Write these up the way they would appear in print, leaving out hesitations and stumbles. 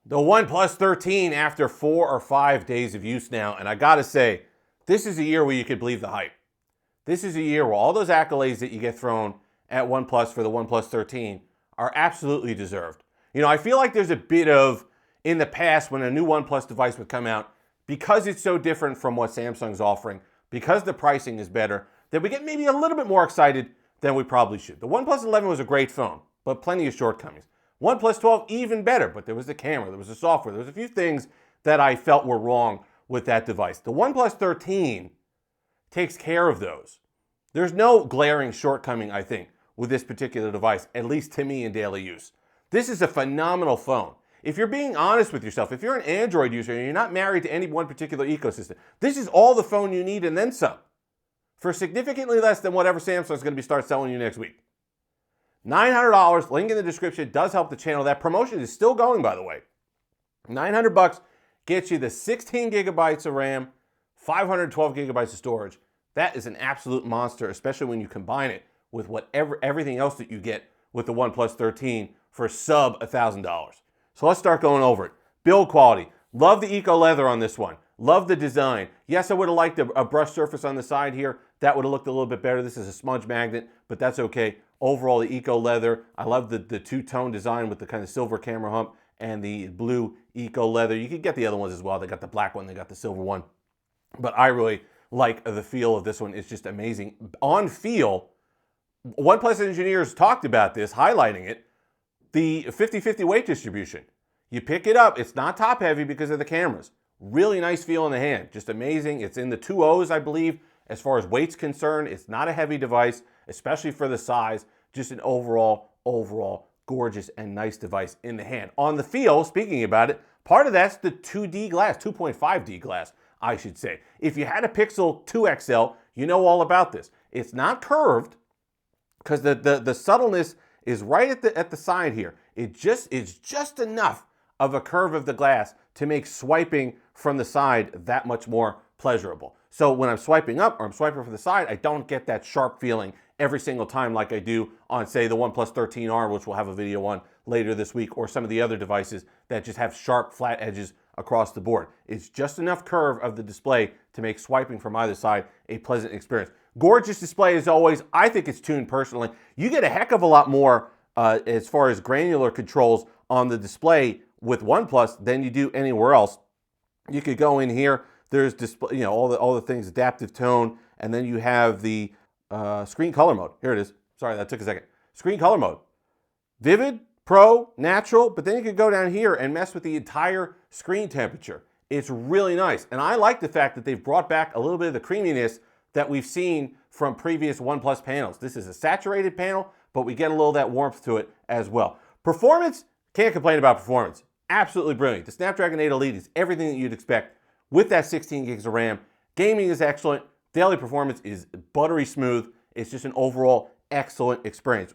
The OnePlus 13 after 4 or 5 days of use now, and I gotta say, this is a year where you could believe the hype. This is a year where all those accolades that you get thrown at OnePlus for the OnePlus 13 are absolutely deserved. You know, I feel like there's a bit of, in the past, when a new OnePlus device would come out, because it's so different from what Samsung's offering, because the pricing is better, that we get maybe a little bit more excited than we probably should. The OnePlus 11 was a great phone, but plenty of shortcomings. OnePlus 12, even better, but there was the camera, there was the software, there was a few things that I felt were wrong with that device. The OnePlus 13 takes care of those. There's no glaring shortcoming, I think, with this particular device, at least to me in daily use. This is a phenomenal phone. If you're being honest with yourself, if you're an Android user and you're not married to any one particular ecosystem, this is all the phone you need and then some, for significantly less than whatever Samsung's going to start selling you next week. $900, link in the description, does help the channel. That promotion is still going, by the way. $900 gets you the 16 gigabytes of RAM, 512 gigabytes of storage. That is an absolute monster, especially when you combine it with everything else that you get with the OnePlus 13 for sub $1,000. So let's start going over it. Build quality. Love the eco leather on this one. Love the design. Yes, I would have liked a brush surface on the side here. That would have looked a little bit better. This is a smudge magnet, but that's okay. Overall, the eco leather. I love the two-tone design with the kind of silver camera hump and the blue eco leather. You could get the other ones as well. They got the black one, they got the silver one. But I really like the feel of this one. It's just amazing. On feel, OnePlus engineers talked about this, highlighting it, the 50-50 weight distribution. You pick it up, it's not top heavy because of the cameras. Really nice feel in the hand, just amazing. It's in the 2.0s, I believe, as far as weight's concerned. It's not a heavy device, especially for the size. Just an overall gorgeous and nice device in the hand. On the feel, speaking about it, part of that's the 2D glass, 2.5D glass, I should say. If you had a Pixel 2 XL, you know all about this. It's not curved, because the subtleness is right at the side here. It just is just enough of a curve of the glass to make swiping from the side that much more pleasurable. So when I'm swiping up or I'm swiping from the side, I don't get that sharp feeling every single time like I do on, say, the OnePlus 13R, which we'll have a video on later this week, or some of the other devices that just have sharp, flat edges across the board. It's just enough curve of the display to make swiping from either side a pleasant experience. Gorgeous display as always. I think it's tuned personally. You get a heck of a lot more as far as granular controls on the display with OnePlus than you do anywhere else. You could go in here. There's display, all the things, adaptive tone, and then you have the screen color mode. Here it is. Sorry, that took a second. Screen color mode. Vivid, Pro, Natural, but then you could go down here and mess with the entire screen temperature. It's really nice. And I like the fact that they've brought back a little bit of the creaminess that we've seen from previous OnePlus panels. This is a saturated panel, but we get a little of that warmth to it as well. Performance, can't complain about performance. Absolutely brilliant. The Snapdragon 8 Elite is everything that you'd expect with that 16 gigs of RAM. Gaming is excellent. Daily performance is buttery smooth. It's just an overall excellent experience.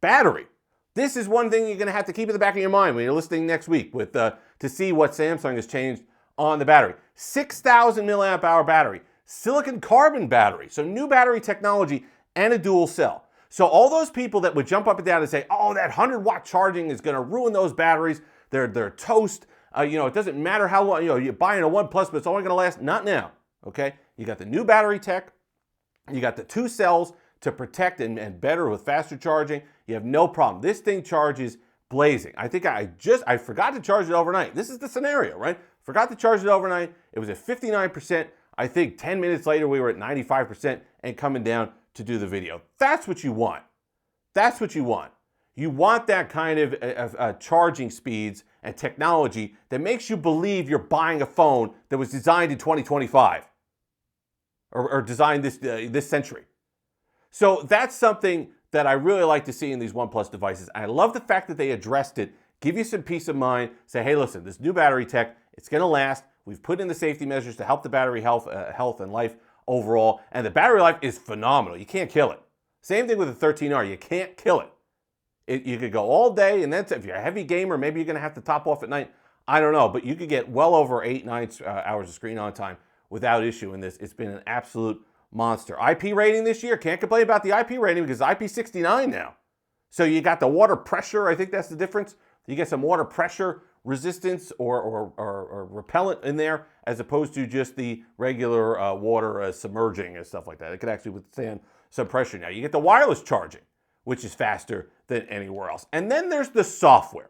Battery. This is one thing you're going to have to keep in the back of your mind when you're listening next week with to see what Samsung has changed on the battery. 6,000 milliamp hour battery. Silicon carbon battery. So new battery technology and a dual cell. So all those people that would jump up and down and say, oh, that 100-watt charging is going to ruin those batteries. They're toast. It doesn't matter how long, you're buying a OnePlus, but it's only going to last. Not now, okay? You got the new battery tech. You got the two cells to protect and better with faster charging. You have no problem. This thing charges blazing. I think I forgot to charge it overnight. This is the scenario, right? Forgot to charge it overnight. It was at 59%. I think 10 minutes later, we were at 95% and coming down to do the video. That's what you want. That's what you want. You want that kind of charging speeds and technology that makes you believe you're buying a phone that was designed in 2025 or designed this century. So that's something that I really like to see in these OnePlus devices. I love the fact that they addressed it, give you some peace of mind, say, hey, listen, this new battery tech, it's going to last. We've put in the safety measures to help the battery health and life overall, and the battery life is phenomenal. You can't kill it. Same thing with the 13R. You can't kill it. You could go all day, and then if you're a heavy gamer, maybe you're going to have to top off at night. I don't know, but you could get well over 8-9 hours of screen on time without issue in this. It's been an absolute monster. IP rating this year, can't complain about the IP rating because it's IP69 now. So you got the water pressure. I think that's the difference. You get some water pressure resistance or repellent in there, as opposed to just the regular water submerging and stuff like that. It could actually withstand some pressure. Now, you get the wireless charging, which is faster than anywhere else. And then there's the software.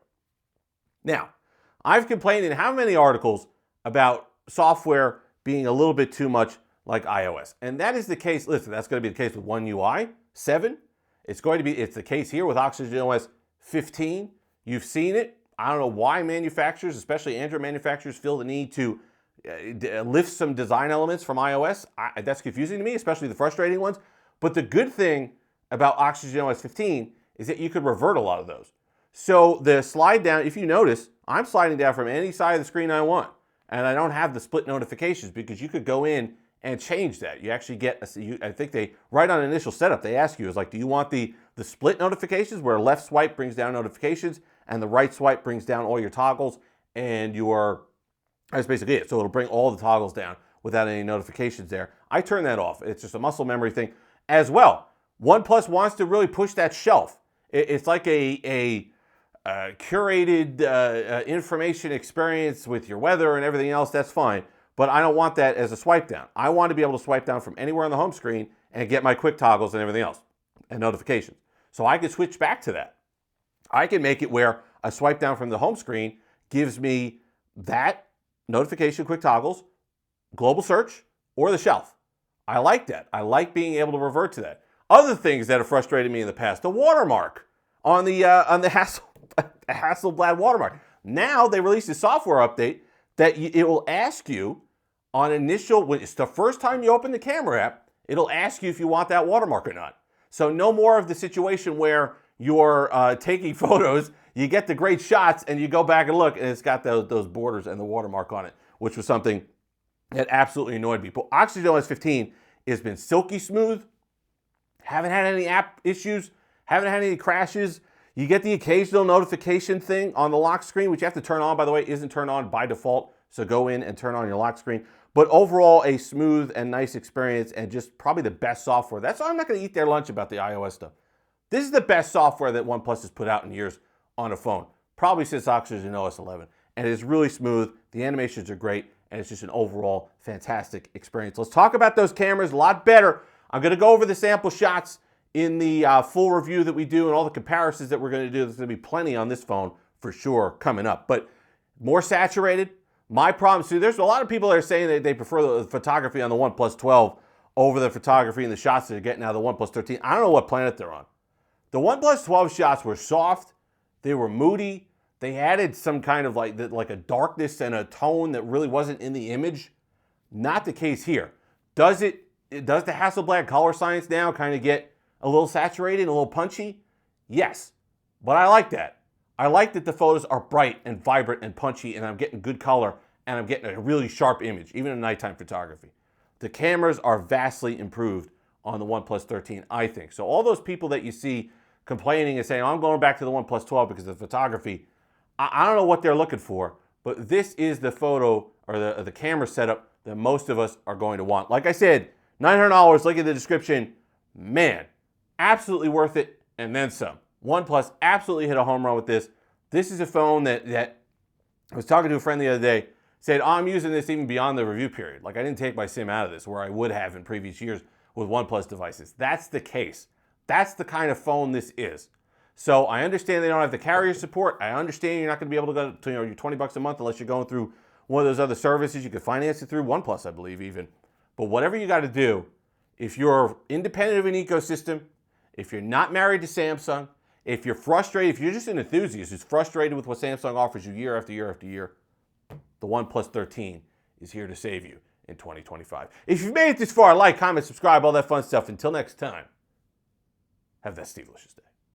Now, I've complained in how many articles about software being a little bit too much like iOS. And that is the case. Listen, that's going to be the case with One UI 7. It's the case here with OxygenOS 15. You've seen it. I don't know why manufacturers, especially Android manufacturers, feel the need to lift some design elements from iOS. That's confusing to me, especially the frustrating ones. But the good thing about OxygenOS 15 is that you could revert a lot of those. So the slide down, if you notice, I'm sliding down from any side of the screen I want. And I don't have the split notifications because you could go in and change that. You actually get, I think they, right on initial setup, they ask you, is like, do you want the split notifications where left swipe brings down notifications and the right swipe brings down all your toggles and that's basically it. So it'll bring all the toggles down without any notifications there. I turn that off. It's just a muscle memory thing as well. OnePlus wants to really push that shelf. It's like a curated information experience with your weather and everything else. That's fine. But I don't want that as a swipe down. I want to be able to swipe down from anywhere on the home screen and get my quick toggles and everything else and notifications. So I can switch back to that. I can make it where a swipe down from the home screen gives me that notification, quick toggles, global search, or the shelf. I like that. I like being able to revert to that. Other things that have frustrated me in the past, the watermark on the Hasselblad watermark. Now they released a software update that it will ask you on initial, when it's the first time you open the camera app, it'll ask you if you want that watermark or not. So no more of the situation where you're taking photos, you get the great shots, and you go back and look, and it's got those borders and the watermark on it, which was something that absolutely annoyed me. But OxygenOS 15 has been silky smooth. Haven't had any app issues. Haven't had any crashes. You get the occasional notification thing on the lock screen, which you have to turn on, by the way, isn't turned on by default. So go in and turn on your lock screen. But overall, a smooth and nice experience and just probably the best software. That's why I'm not going to eat their lunch about the iOS stuff. This is the best software that OnePlus has put out in years on a phone, probably since OxygenOS 11. And it's really smooth. The animations are great. And it's just an overall fantastic experience. Let's talk about those cameras a lot better. I'm going to go over the sample shots in the full review that we do and all the comparisons that we're going to do. There's going to be plenty on this phone for sure coming up. But more saturated. My problem, see, there's a lot of people that are saying that they prefer the photography on the OnePlus 12 over the photography and the shots that they're getting out of the OnePlus 13. I don't know what planet they're on. The OnePlus 12 shots were soft. They were moody. They added some kind of like a darkness and a tone that really wasn't in the image. Not the case here. Does the Hasselblad color science now kind of get a little saturated, a little punchy? Yes, but I like that. I like that the photos are bright and vibrant and punchy, and I'm getting good color, and I'm getting a really sharp image, even in nighttime photography. The cameras are vastly improved on the OnePlus 13, I think. So all those people that you see complaining and saying, oh, I'm going back to the OnePlus 12 because of the photography, I don't know what they're looking for, but this is the photo or the camera setup that most of us are going to want. Like I said, $900, look at the description. Man, absolutely worth it, and then some. OnePlus absolutely hit a home run with this. This is a phone that I was talking to a friend the other day, said, oh, I'm using this even beyond the review period. Like I didn't take my SIM out of this where I would have in previous years with OnePlus devices. That's the case. That's the kind of phone this is. So I understand they don't have the carrier support. I understand you're not going to be able to go to your $20 a month unless you're going through one of those other services. You could finance it through OnePlus, I believe even. But whatever you got to do, if you're independent of an ecosystem, if you're not married to Samsung, if you're frustrated, if you're just an enthusiast who's frustrated with what Samsung offers you year after year after year, the OnePlus 13 is here to save you in 2025. If you've made it this far, like, comment, subscribe, all that fun stuff. Until next time, have that Steve-licious day.